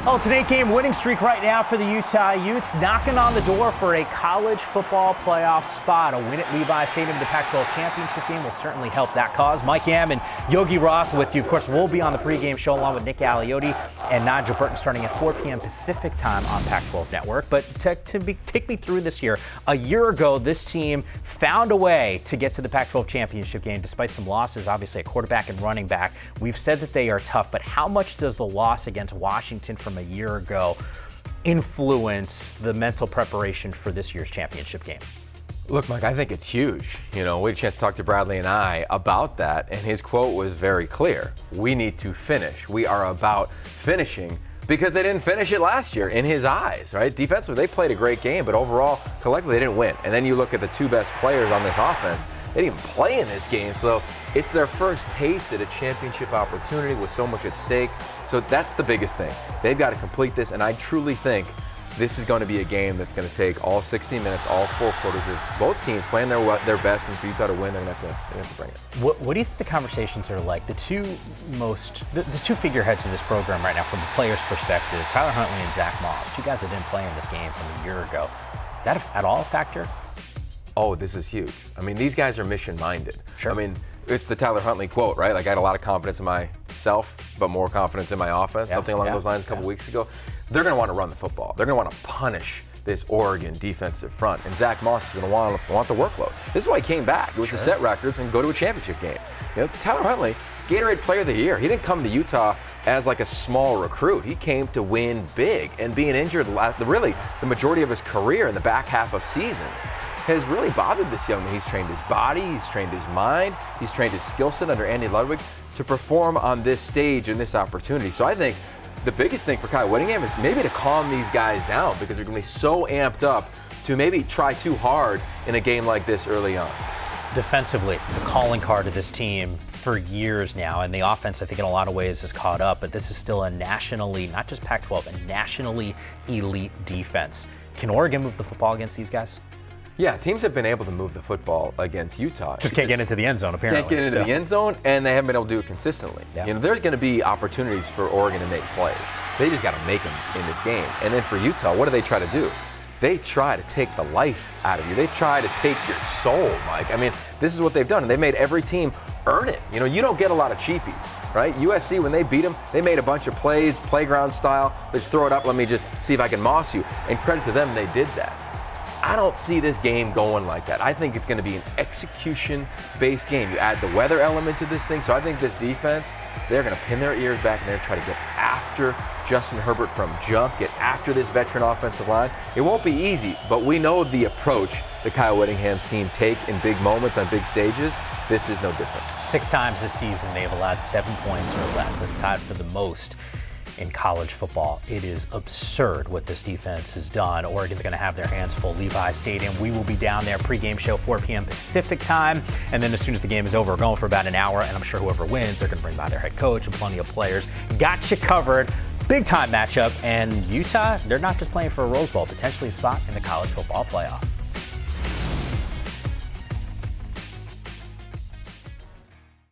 Well, it's an 8-game winning streak right now for the Utah Utes, knocking on the door for a college football playoff spot. A win at Levi Stadium, the Pac-12 Championship game will certainly help that cause. Mike Yam and Yogi Roth with you. Of course, we'll be on the pregame show along with Nick Aliotti and Nigel Burton starting at 4 p.m. Pacific time on Pac-12 Network. But take me through this year. A year ago, this team found a way to get to the Pac-12 Championship game despite some losses, obviously, at quarterback and running back. We've said that they are tough, but how much does the loss against Washington from a year ago influence the mental preparation for this year's championship game? Look, Mike, I think it's huge. We had a chance to talk to Bradley and I about that, and his quote was very clear. We need to finish. We are about finishing because they didn't finish it last year in his eyes, right? Defensively, they played a great game, but overall, collectively, they didn't win. And then you look at the two best players on this offense. They didn't even play in this game, so it's their first taste at a championship opportunity with so much at stake. So that's the biggest thing. They've got to complete this, and I truly think this is going to be a game that's going to take all 60 minutes, all 4 quarters of both teams playing their best, and for Utah to win, they're going to have to bring it. What do you think the conversations are like? The two figureheads of this program right now from the players' perspective, Tyler Huntley and Zach Moss, two guys that didn't play in this game from a year ago. That at all a factor? Oh, this is huge. I mean, these guys are mission-minded. Sure. I mean, it's the Tyler Huntley quote, right? Like, I had a lot of confidence in myself, but more confidence in my offense, something along those lines a couple weeks ago. They're going to want to run the football. They're going to want to punish this Oregon defensive front. And Zach Moss is going to want the workload. This is why he came back. It was to set records and go to a championship game. Tyler Huntley, Gatorade Player of the Year. He didn't come to Utah as like a small recruit. He came to win big, and being injured really the majority of his career in the back half of seasons has really bothered this young man. He's trained his body, he's trained his mind, he's trained his skill set under Andy Ludwig to perform on this stage and this opportunity. So I think the biggest thing for Kyle Whittingham is maybe to calm these guys down because they're going to be so amped up to maybe try too hard in a game like this early on. Defensively, the calling card of this team for years now, and the offense, I think, in a lot of ways has caught up, but this is still a nationally, not just Pac-12, a nationally elite defense. Can Oregon move the football against these guys? Yeah, teams have been able to move the football against Utah. Just can't get into the end zone, apparently. Can't get into the end zone, and they haven't been able to do it consistently. Yeah. There's going to be opportunities for Oregon to make plays. They just got to make them in this game. And then for Utah, what do they try to do? They try to take the life out of you. They try to take your soul, Mike. I mean, this is what they've done, and they made every team earn it. You don't get a lot of cheapies, right? USC, when they beat them, they made a bunch of plays, playground style. They just throw it up, let me just see if I can moss you. And credit to them, they did that. I don't see this game going like that. I think it's going to be an execution-based game. You add the weather element to this thing, so I think this defense, they're going to pin their ears back and they're going to try to get after Justin Herbert from jump, get after this veteran offensive line. It won't be easy, but we know the approach that Kyle Whittingham's team take in big moments on big stages. This is no different. 6 times this season, they've allowed 7 points or less. That's tied for the most in college football. It is absurd what this defense has done. Oregon's going to have their hands full. Levi Stadium. We will be down there. Pregame show 4 p.m. Pacific time. And then as soon as the game is over, we're going for about an hour. And I'm sure whoever wins, they're going to bring by their head coach and plenty of players. Got you covered. Big time matchup. And Utah, they're not just playing for a Rose Bowl, potentially a spot in the college football playoff.